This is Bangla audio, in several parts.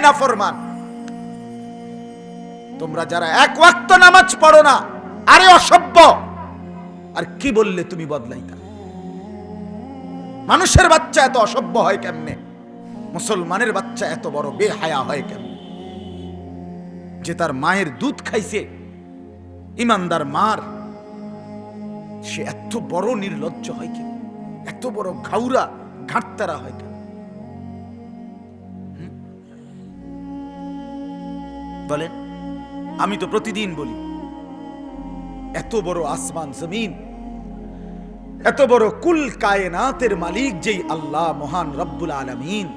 নাফরমান। তোমরা যারা এক ওয়াক্ত নামাজ পড়ো না, আরে অসভ্য, আর কি বললে তুমি বদলাইতা? মানুষের বাচ্চা এত অসভ্য হয় কেমনে? মুসলমানের বাচ্চা এত বড় বেহায়া হয় কেমনে? যে তার মায়ের দুধ খাইছে, ইমানদার মার, সে এত বড় নির্লজ্জ হয় কেন? এত বড় ঘাউরা ঘাটতারা হয় কেন? বলেন। আমি তো প্রতিদিন বলি, এত বড় আসমান জমিন, এত বড় কুল কায়নাতের মালিক যেই আল্লাহ মহান রব্বুল আলামিন,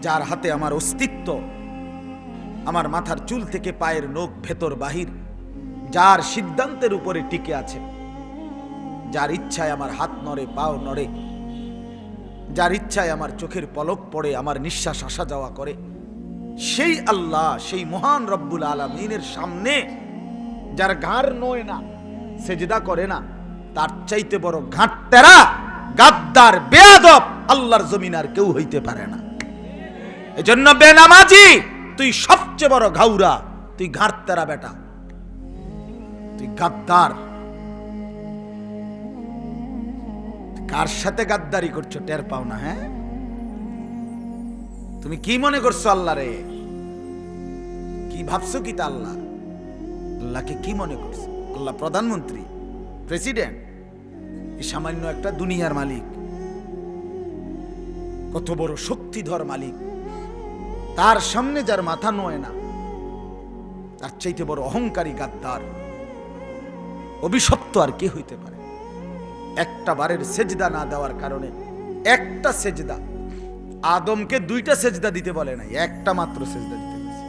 যার হাতে আমার অস্তিত্ব, আমার মাথার চুল থেকে পায়ের নখ ভেতর বাহির, যার সিদ্ধান্তের উপরে টিকে আছে, যার ইচ্ছায় আমার হাত নড়ে, পাও নড়ে, যার ইচ্ছায় আমার চোখের পলক পড়ে, আমার নিঃশ্বাস আসা যাওয়া করে, সেই আল্লাহ, সেই মহান রব্বুল আলামিনের সামনে যার ঘাড় নয় না, সেজদা করে না, তার চাইতে বড় ঘাটতেরা, গাদ্দার, বেয়াদব আল্লাহর জমিন আর কেউ হইতে পারে না। এজন্য বেনামাজি, তুই সবচেয়ে বড় ঘাউরা, তুই ঘাটতেরা বেটা, তুই গাদ্দার। কার সাথে গাদ্দারি করছো টের পাও না? হ্যাঁ, তুমি কি মনে করছো আল্লাহ রে? কি ভাবছো? কি তা আল্লাহ? আল্লাহকে কি মনে করছো? আল্লাহ প্রধানমন্ত্রী, প্রেসিডেন্ট, এই সামান্য একটা দুনিয়ার মালিক, কত বড় শক্তিধর মালিক, তার সামনে যার মাথা নয় না, তার চাইতে বড় অহংকারী গাদ্দার, অভিশপ্ত আর কে হইতে পারে? একটা বারের সেজদা না দেওয়ার কারণে, একটা সেজদা, আদমকে দুইটা সেজদা দিতে বলে নাই, একটা মাত্র সেজদা দিতে বলেছে।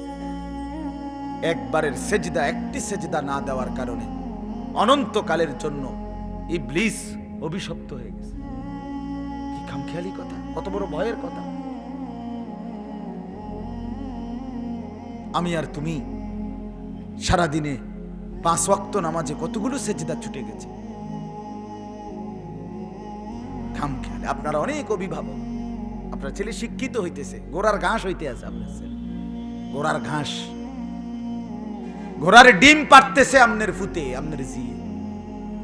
একবারের সেজদা, একটি সেজদা না দেওয়ার কারণে অনন্তকালের জন্য ইবলিস অভিশপ্ত হয়ে গেছে। কি খামখেয়ালি কথা, কত বড় ভয়ের কথা! আমি আর তুমি সারাদিনে 5 ওয়াক্ত নামাজে কতগুলো সেজদা ছুটে গেছে। খামখেয়ালি। আপনারা অনেক অভিভাবক, আপনার ছেলে শিক্ষিত হইতেছে, গোড়ার ঘাস হইতে আছে, আপনার ছেলে গোড়ার ঘাস, ঘোড়ার ডিম পারতেছে আপনার ফুতে, আপনার জিয়ে,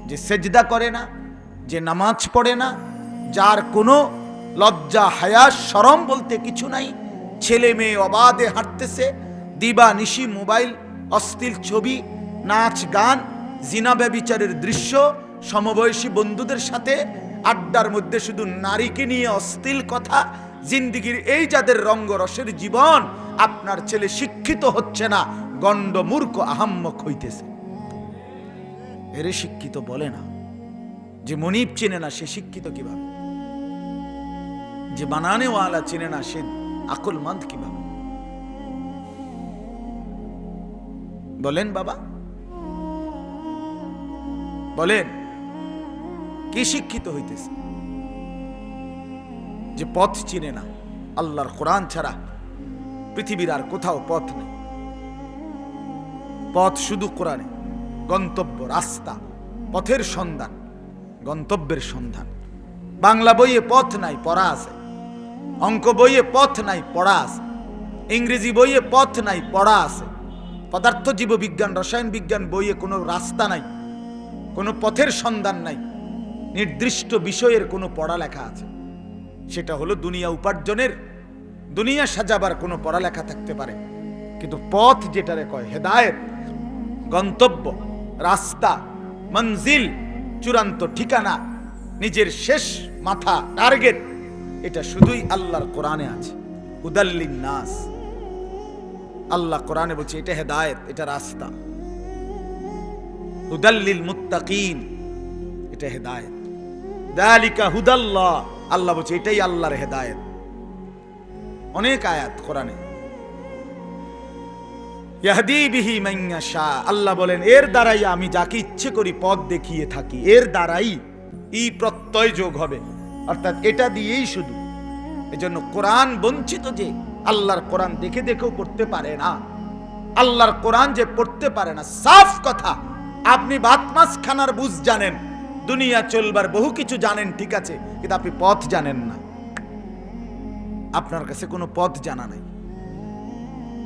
যে সেজদা করে না, যে নামাজ পড়ে না, যার কোনো লজ্জা হায়া শরম বলতে কিছু নাই, ছেলে মেয়ে অবাধে হাঁটতেছে, দিবা নিশি মোবাইল, অশ্লীল ছবি, নাচ গান, জিনা ব্যভিচারের দৃশ্য, সমবয়সী বন্ধুদের সাথে আড্ডার মধ্যে শুধু নারীকে নিয়ে অশ্লীল কথা, জিন্দিগির এই যাদের রঙ্গরসের জীবন, আপনার ছেলে শিক্ষিত হচ্ছে না, গণ্ড মূর্খ আহাম্মক হইতেছে। এরে শিক্ষিত বলে না। যে মনিব চেনে না সে শিক্ষিত কিভাবে? যে বানানেওয়ালা চেনে না সে আকলমন্দ কিভাবে? বলেন বাবা, বলেন, কি শিক্ষিত হইতেছে? যে পথ চিনে না, আল্লাহর কোরআন ছাড়া পৃথিবীর আর কোথাও পথ নেই, পথ শুধু কোরআনে, গন্তব্য, রাস্তা, পথের সন্ধান, গন্তব্যের সন্ধান। বাংলা বইয়ে পথ নাই, পড়া আছে। অঙ্ক বইয়ে পথ নাই, পড়া আছে। ইংরেজি বইয়ে পথ নাই, পড়া আছে। পদার্থ জীববিজ্ঞান, রসায়ন বিজ্ঞান বইয়ে কোনো রাস্তা নাই, কোনো পথের সন্ধান নাই, নির্দিষ্ট বিষয়ের কোনো পড়ালেখা আছে। সেটা হলো দুনিয়া উপার্জনের, দুনিয়া সাজাবার কোনো পড়ালেখা থাকতে পারে, কিন্তু পথ যেটারে কয়, হেদায়েত, গন্তব্য, রাস্তা, মঞ্জিল, চূড়ান্ত ঠিকানা, নিজের শেষ মাথা, টার্গেট, এটা শুধুই আল্লাহর কোরআনে আছে। হুদাল্লিন নাস, আল্লাহ কোরআনে বলছে এটা হেদায়েত, এটা রাস্তা। হুদাল্লিল মুত্তাকিন, এটা হেদায়েত। যালিকা হুদাল্লাহ, আল্লাহ বলছে এটাই আল্লাহর হেদায়েত। অনেক আয়াত কোরআনে। ইয়াহদি বিহি মান ইয়াশা, আল্লাহ বলেন এর দ্বারাই আমি যাকে ইচ্ছে করি পথ দেখিয়ে থাকি, এর দ্বারাই ই প্রত্যয় যোগ হবে, অর্থাৎ এটা দিয়েই শুধু। এজন্য কোরআন বঞ্চিত, যে আল্লাহর কোরআন দেখে দেখেও পড়তে পারে না, আল্লাহর কোরআন যে পড়তে পারে না, সাফ কথা। আপনি ভাত মাছ খানার বুঝ জানেন, দুনিয়া চলবার বহু কিছু জানেন, ঠিক আছে, কিন্তু আপনি পথ জানেন না, আপনার কাছে কোনো পথ জানা নাই।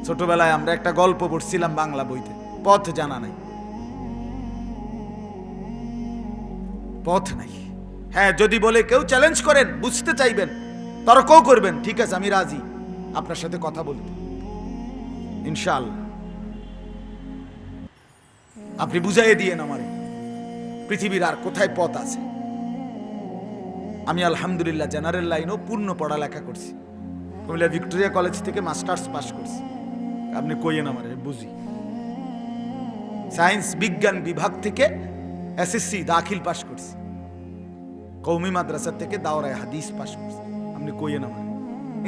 ছোটবেলায় আমরা একটা গল্প পড়ছিলাম বাংলা বইতে, পথ জানা নাই, পথ নাই। হ্যাঁ, যদি বলে কেউ চ্যালেঞ্জ করেন, বুঝতে চাইবেন, তর্কও করবেন, ঠিক আছে, আমি রাজি আপনার সাথে কথা বলতে, ইনশাআল্লাহ। আপনি বুঝাইয়ে দিয়েন আমারে পৃথিবীর আর কোথায় পথ আছে। আমি আলহামদুলিল্লাহ জেনারেল লাইনও পূর্ণ পড়ালেখা করছি, কুমিল্লা ভিক্টোরিয়া কলেজ থেকে মাস্টার্স পাস করছি। আপনি কইয়েন আমারে, বুঝি। সায়েন্স বিজ্ঞান বিভাগ থেকে এসএসসি দাখিল পাস করছি, কওমি মাদ্রাসা থেকে দাওরায়ে হাদিস পাস করছি। আপনি কইয়েন আমারে।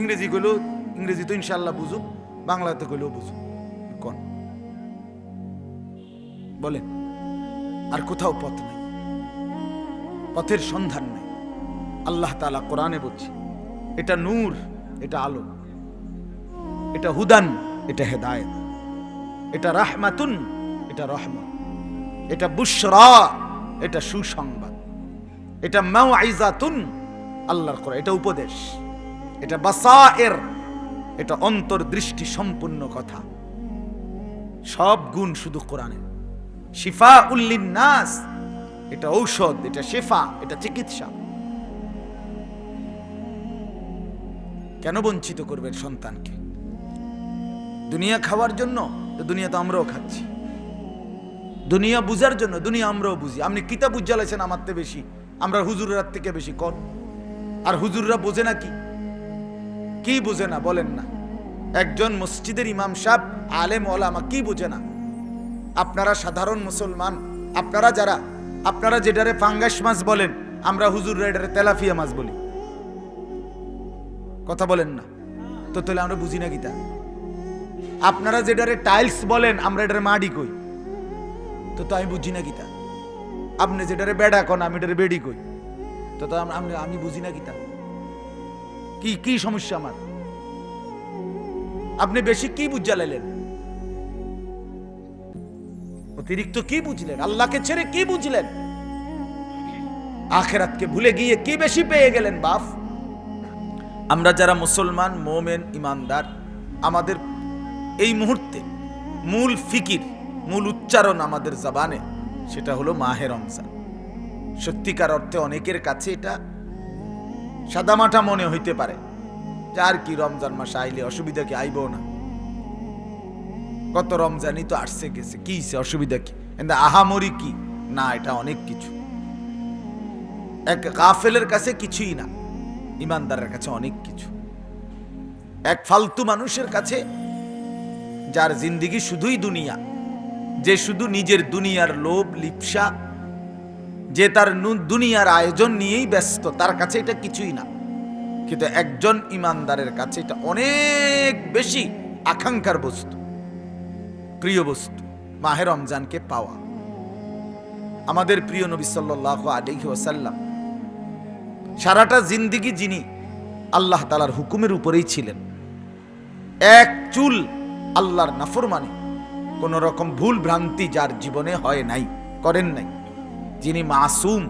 ইংরেজি কইলেও, ইংরেজি তো ইনশাআল্লাহ বুঝুক, বাংলাতে কইলেও বুঝুক, কোন বলেন। আর কোথাও পথ নাই, পথের সন্ধান নাই। আল্লাহ তাআলা কোরআনে বলছে, এটা নূর, এটা আলো, এটা হুদান, এটা হেদায়েত, এটা রাহমাতুন, এটা রহমত, এটা বুশরা, এটা সুসংবাদ, এটা মাউইজাতুন, আল্লাহর কোরআন, এটা উপদেশ, এটা বাসায়ের, এটা অন্তর্দৃষ্টি সম্পূর্ণ কথা। সব গুণ শুধু কোরআনে। শিফাউল লিন্নাস, এটা ঔষধ, এটা শেফা, এটা চিকিৎসা। কেন বঞ্চিত করবেন সন্তানকে? দুনিয়া খাওয়ার জন্য? তো দুনিয়া তো আমরাও খাচ্ছি। দুনিয়া বুঝার জন্য? দুনিয়া আমরাও বুঝি। আপনি কিতাব বুঝালেছেন আমার থেকে বেশি, আমরা হুজুরের থেকে বেশি কর। আর হুজুররা বোঝে না কি? কি বোঝে না বলেন না? একজন মসজিদের ইমাম সাহেব, আলেম ওলামা কি বোঝে না? আপনারা সাধারণ মুসলমান, আপনারা যেটারে ফাঙ্গাস মাছ বলেন, আমরা হুজুররা এটারে তেলাফিয়া মাছ বলি। কথা বলেন না তো? তাহলে আমরা বুঝি না কিতা? আপনারা যেটারে টাইলস বলেন, আমরা এটারে মাটি কই, তো আমি বুঝি না কিতা? আপনি যেটারে বেড়া কন, আমি এটারে বেড়ি কই, তো আমি বুঝি না কিতা? কি সমস্যা আমার? আপনি বেশি কি বুঝা লাইলেন? অতিরিক্ত কি বুঝলেন? আল্লাহকে ছেড়ে কি বুঝলেন? আখিরাতকে ভুলে গিয়ে কি বেশি পেয়ে গেলেন বাপ? আমরা যারা মুসলমান, মোমেন, ইমানদার, আমাদের এই মুহূর্তে মূল ফিকির, মূল উচ্চারণ আমাদের জবানে, সেটা হলো মাহে রমজান। সত্যিকার অর্থে অনেকের কাছে এটা সাদামাটা মনে হইতে পারে, যার কি রমজান মাস আইলে অসুবিধা কি? আইব না, কত রমজানই তো আসছে গেছে, কি অসুবিধা কি? কিন্তু আহামরি কি না, এটা অনেক কিছু। এক গাফেলের কাছে কিছুই না, ইমানদারের কাছে অনেক কিছু। এক ফালতু মানুষের কাছে, যার জিন্দিগি শুধুই দুনিয়া, যে শুধু নিজের দুনিয়ার লোভ লিপসা, যে তার দুনিয়ার আয়োজন নিয়েই ব্যস্ত, তার কাছে এটা কিছুই না। কিন্তু একজন ইমানদারের কাছে এটা অনেক বেশি আকাঙ্ক্ষার বস্তু, প্রিয় বস্তু, মাহে রমজানকে পাওয়া। আমাদের প্রিয় নবী সাল্লাল্লাহু আলাইহি ওয়াসাল্লাম সারাটা জিন্দিগি যিনি আল্লাহ তাআলার হুকুমের উপরেই ছিলেন, এক চুল আল্লাহর নাফরমানি, কোন রকম ভুল ভ্রান্তি যার জীবনে হয় নাই, করেন নাই, যিনি মাসুম,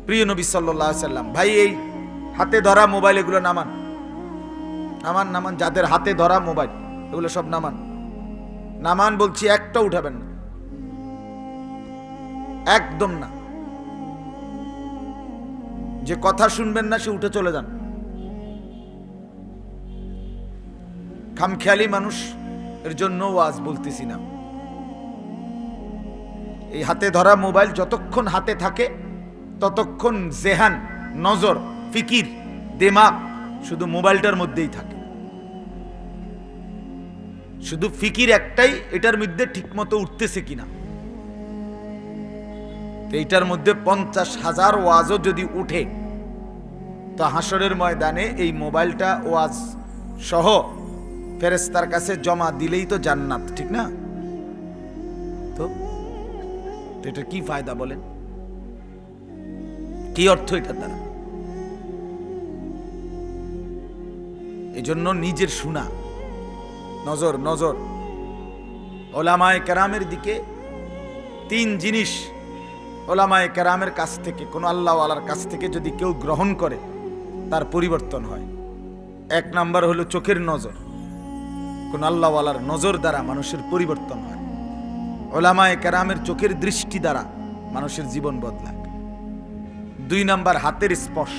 প্রিয় নবী সাল্লাল্লাহু আলাইহি ওয়াসাল্লাম। ভাই, এই হাতে ধরা মোবাইল এগুলো নামান, নামান, যাদের হাতে ধরা মোবাইল এগুলো সব নামান বলছি, একটা উঠাবেন না, একদম না। যে কথা শুনবেন না সে উঠে চলে যান। খামখেয়ালি মানুষ এর জন্য ওয়াজ বলতেছি না। এই হাতে ধরা মোবাইল যতক্ষণ হাতে থাকে ততক্ষণ জেহান, নজর, ফিকির, দিমাগ শুধু মোবাইলটার মধ্যেই থাকে। শুধু ফিকির একটাই, এটার মধ্যে ঠিকমতো উঠতেছে কিনা। এইটার মধ্যে 50,000 ওয়াজও যদি উঠে, তো হাসরের ময়দানে এই মোবাইলটা ওয়াজ সহ ফেরেশতার কাছে জমা দিলেই তো জান্নাত, ঠিক না? তো এটা কি ফায়দা বলেন? কি অর্থ এটার দ্বারা? এজন্য নিজের শোনা, নজর ওলামায়ে কেরামের দিকে। 3 জিনিস ওলামায়ে কেরামের কাছ থেকে, কোন আল্লাহওয়ালার কাছ থেকে যদি কেউ গ্রহণ করে, তার পরিবর্তন হয়। 1 নাম্বার হলো চোখের নজর। কোন আল্লাহওয়ালার নজর দ্বারা মানুষের পরিবর্তন হয়, ওলামায়ে কেরামের চোখের দৃষ্টি দ্বারা মানুষের জীবন বদলায়। 2 নাম্বার হাতের স্পর্শ,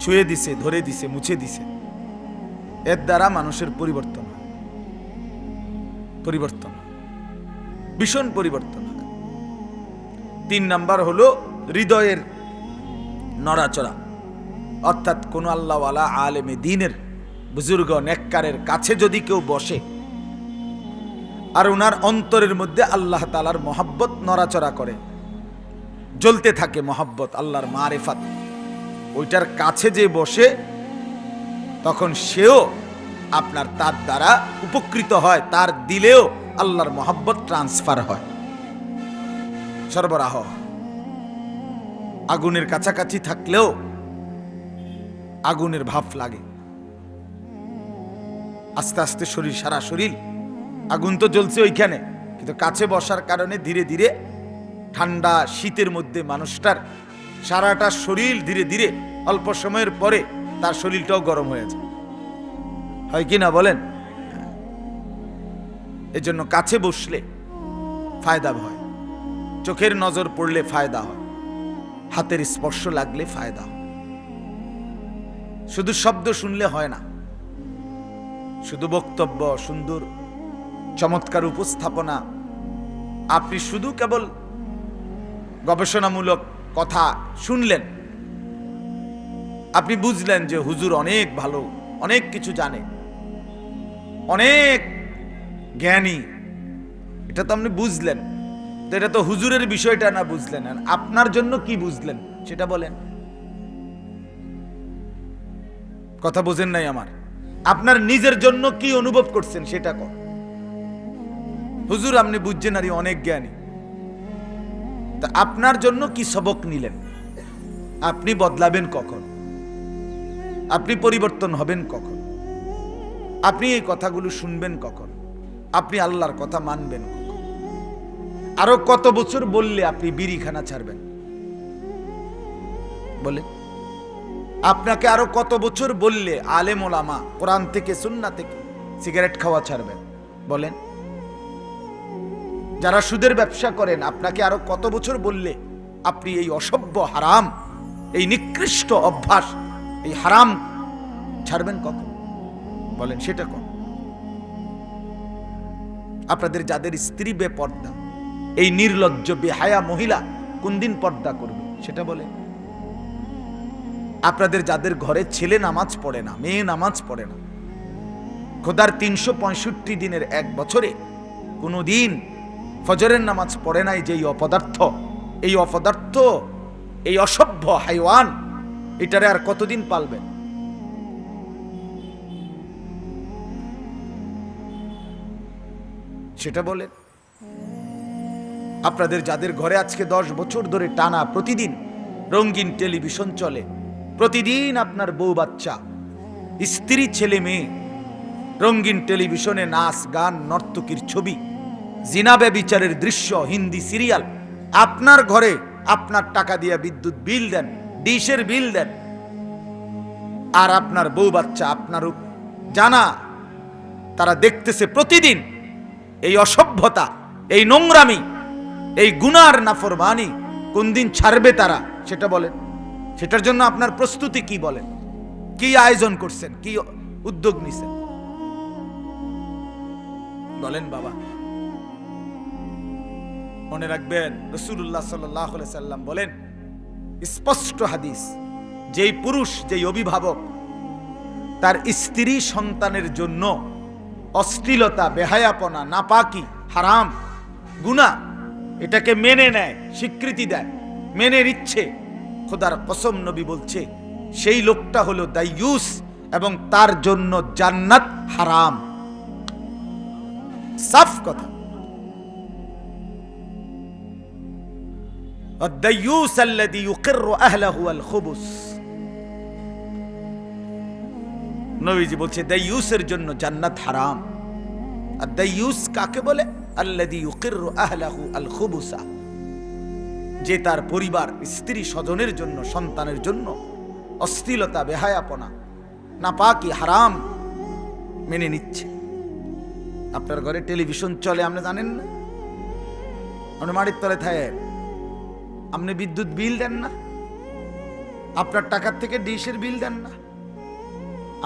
ছুঁয়ে দিছে, ধরে দিছে, মুছে দিছে, এর দ্বারা মানুষের পরিবর্তন হয়, ভীষণ পরিবর্তন হয়। 3 নাম্বার হলো হৃদয়ের নড়াচড়া, অর্থাৎ কোন আল্লাহওয়ালা আলেমে দ্বীনের বুজুর্গ নেককারের কাছে যদি কেউ বসে আর ওনার অন্তরের মধ্যে আল্লাহ তাআলার মহব্বত নড়াচড়া করে, জ্বলতে থাকে মহব্বত, আল্লাহর মারিফাত, ওইটার কাছে যে বসে তখন সেও আপনার তার দ্বারা উপকৃত হয়, তার দিলেও আল্লাহর মহব্বত ট্রান্সফার হয়, সরবরাহ। আগুনের কাছাকাছি থাকলেও আগুনের ভাব লাগে, আস্তে আস্তে শরীর, সারা শরীর আগুন তো জ্বলছে ওইখানে, কিন্তু কাছে বসার কারণে ধীরে ধীরে ঠান্ডা শীতের মধ্যে মানুষটার সারাটা শরীর ধীরে ধীরে অল্প সময়ের পরে তার শরীরটাও গরম হয়ে যায়, হয় কি না বলেন? এজন্য কাছে বসলে ফায়দা হয়, চোখের নজর পড়লে ফায়দা হয়, হাতের স্পর্শ লাগলে ফায়দা হয়। শুধু শব্দ শুনলে হয় না, শুধু বক্তব্য, সুন্দর চমৎকার উপস্থাপনা, আপনি শুধু কেবল গবেষণামূলক কথা শুনলেন, আপনি বুঝলেন যে হুজুর অনেক ভালো, অনেক কিছু জানে, অনেক জ্ঞানী, এটা তো আপনি বুঝলেন, তো এটা তো হুজুরের বিষয়টা না বুঝলেন, আপনার জন্য কি বুঝলেন সেটা বলেন। কথা বোঝেন নাই আমার? আপনার নিজের জন্য কি অনুভব করছেন সেটা কর। হুজুর আপনি বুঝছেন আর অনেক জ্ঞানী, তা আপনার জন্য কি সবক নিলেন? আপনি বদলাবেন কখন? আপনি পরিবর্তন হবেন কখন? আপনি এই কথাগুলো শুনবেন কখন? আপনি আল্লাহর কথা মানবেন কখন? আরো কত বছর বললে আপনি বিড়িখানা ছাড়বেন? বলেন, আপনাকে আরো কত বছর বললে আলেম ওলামা কোরআন থেকে সুন্নাহ থেকে সিগারেট খাওয়া ছাড়বেন? বলেন, যারা সুদের ব্যবসা করেন আপনাকে আরো কত বছর বললে আপনি এই অসভ্য হারাম, এই নিকৃষ্ট অভ্যাস, এই হারাম ছাড়বেন কখন? বলেন সেটা কখন? আপনাদের যাদের স্ত্রী বেপর্দা, এই নির্লজ্জ বেহায়া মহিলা কোন দিন পর্দা করবে সেটা বলেন। আপনাদের যাদের ঘরে ছেলে নামাজ পড়ে না, মেয়ে নামাজ পড়ে না, খোদার 365 দিনের এক বছরে কোনো দিন ফজরের নামাজ পড়ে নাই, যে এই অপদার্থ, এই অসভ্য হাইওয়ান, এটারে আর কতদিন পালবেন? সেটা বলেন। আপনাদের যাদের ঘরে আজকে 10 বছর ধরে টানা প্রতিদিন রঙিন টেলিভিশন চলে, প্রতিদিন আপনার বউ বাচ্চা, স্ত্রী, ছেলে মেয়ে রঙিন টেলিভিশনে নাচ গান, নর্তকীর ছবি, জিনা ব্যভিচারের দৃশ্য, হিন্দি সিরিয়াল, আপনার ঘরে আপনার টাকা দিয়ে বিদ্যুৎ বিল দেন, ডিশের বিল দেন, আর আপনার বউ বাচ্চা আপনার জানা তারা দেখতেছে প্রতিদিন এই অসভ্যতা, এই নোংরামি, এই গুনার নাফরমানি। কোন দিন ছাড়বে তারা সেটা বলেন। সেটার জন্য আপনার প্রস্তুতি কি বলেন? কি আয়োজন করছেন? কি উদ্যোগ নিছেন বলেন বাবা। মনে রাখবেন, রাসূলুল্লাহ সাল্লাল্লাহু আলাইহি সাল্লাম বলেন, স্পষ্ট হাদিস, যেই পুরুষ, যেই অভিভাবক তার স্ত্রী সন্তানের জন্য অশ্লীলতা, বেহায়াপনা, নাপাকি, হারাম, গুনাহ এটাকে মেনে নেয়, স্বীকৃতি দেয়, মেনে নিচ্ছে, খোদার কসম নবী বলছে সেই লোকটা হলো দাইয়ুস, এবং তার জন্য জান্নাত হারাম। সাফ কথা। الديوس الذي يقر أهله الخبث, নবীজি বলছে দাইয়ুসের জন্য জান্নাত হারাম। আর দাইয়ুস কাকে বলে? আল্লাযী ইউকিররু আহলাহু আল খুবুসা, যে তার পরিবার, স্ত্রী স্বজনের জন্য, সন্তানের জন্য অশ্লীলতা, বেহায়াপনা, নাপাকি, হারাম মেনে নিচ্ছে। আপনার ঘরে টেলিভিশন চলে, আপনি জানেন না? আপনি মাটির তলে থাকেন, আপনি বিদ্যুৎ বিল দেন না, আপনার টাকার থেকে ডিশের বিল দেন না,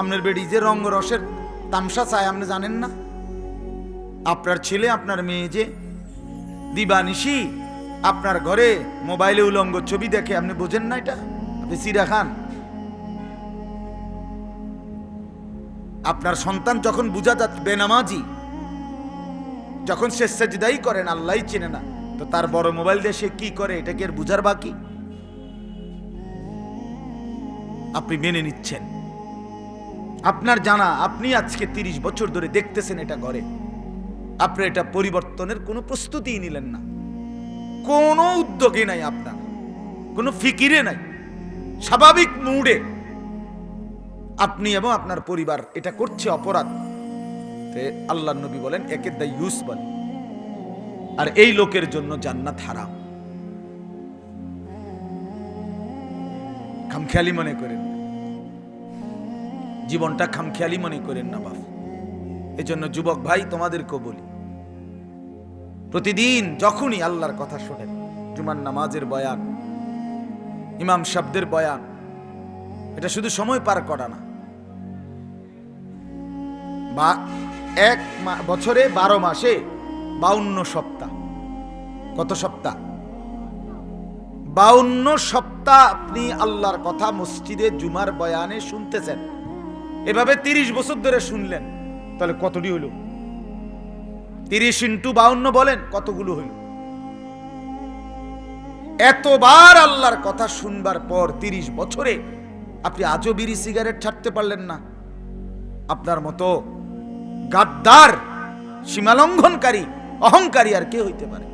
আপনার বেডি যে রঙ রসের তামসা চায় আপনি জানেন না? আপনার ছেলে আপনার মেয়ে যে দিবানিশি আপনার ঘরে মোবাইলে উলঙ্গ ছবি দেখে, আপনি বোঝেন না? এটা আপনি চিড়া খান। আপনার সন্তান যখন বুঝা যাচ্ছে বেনামাজি, যখন সে সেজদাই করেন আল্লাহই চেনে না, তো তার বড় মোবাইল দিয়ে সে কি করে এটা কি আর বুঝার বাকি? আপনি মেনে নিচ্ছেন। আপনার জানা, আপনি আজকে 30 বছর ধরে দেখতেছেন এটা ঘরে, আপনি এটা পরিবর্তনের কোনো প্রস্তুতিই নিলেন না, কোনো উদ্যোগে নাই, আপনার কোনো ফিকিরে নাই, স্বাভাবিক মুডে আপনি এবং আপনার পরিবার এটা করছে অপরাধ। আল্লাহর নবী বলেন একে দায়ুস বলে, আর এই লোকের জন্য জান্নাত হারাম। খামখেয়ালি মনে করেন, জীবনটা খামখেয়ালি মনে করেন না বাপ। এজন্য যুবক ভাই তোমাদেরকেও বলি, প্রতিদিন যখনই আল্লাহর কথা শোনেন, জুমার নামাজের বয়ান, ইমাম সাহেবদের বয়ান, এটা শুধু সময় পার করা না, বা এক বছরে 12 মাসে 52 সপ্তাহ। কত সপ্তাহ? 52 সপ্তাহ আপনি আল্লাহর কথা মসজিদে জুমার বয়ানে শুনতেছেন। এভাবে 30 বছর ধরে শুনলেন, তাহলে কতটি হইল? 30 × 52 বলেন কতগুলো হইল? এতবার আল্লাহর কথা শুনবার পর 30 বছরে আপনি আজও বিড়ি সিগারেট ছাড়তে পারলেন না? আপনার মতো গাদ্দার, সীমালঙ্ঘনকারী, অহংকারী আর কে হইতে পারে?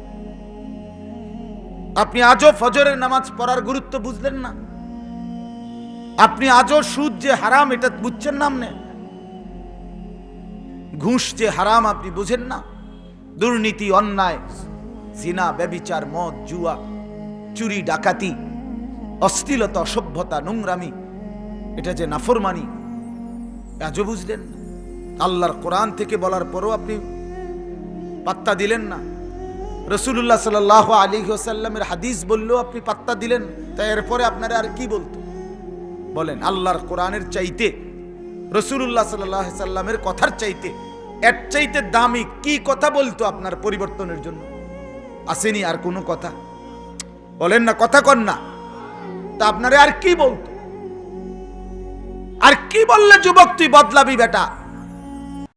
আপনি আজও ফজরের নামাজ পড়ার গুরুত্ব বুঝলেন না? আপনি আজও সুদ যে হারাম এটা বুঝছেন না? আপনি ঘুষ যে হারাম আপনি বুঝেন না? দুর্নীতি, অন্যায়, জিনা, ব্যভিচার, মদ, জুয়া, চুরি, ডাকাতি, অশ্লীলতা, অসভ্যতা, নোংরামি, এটা যে নাফরমানি, আজও বুঝলেন না? আল্লাহর কোরআন থেকে বলার পরও আপনি পাত্তা দিলেন না। রাসূলুল্লাহ সাল্লাল্লাহু আলাইহি ওয়াসাল্লামের হাদিস বললেও আপনি পাত্তা দিলেন, তাই এরপরে আপনারা আর কি বলতো? বলেন, আল্লাহর কোরআনের চাইতে, রাসূলুল্লাহ সাল্লাল্লাহু আলাইহি ওয়াসাল্লামের কথার চাইতে, এর চাইতে দামি কি কথা বলতো আপনার পরিবর্তনের জন্য? আসেনি আর কোনো কথা? বলেন না, কথা কন না। তা আপনারা আর কি বলতো? আর কি বললে যুবক তুই বদলাবি বেটা?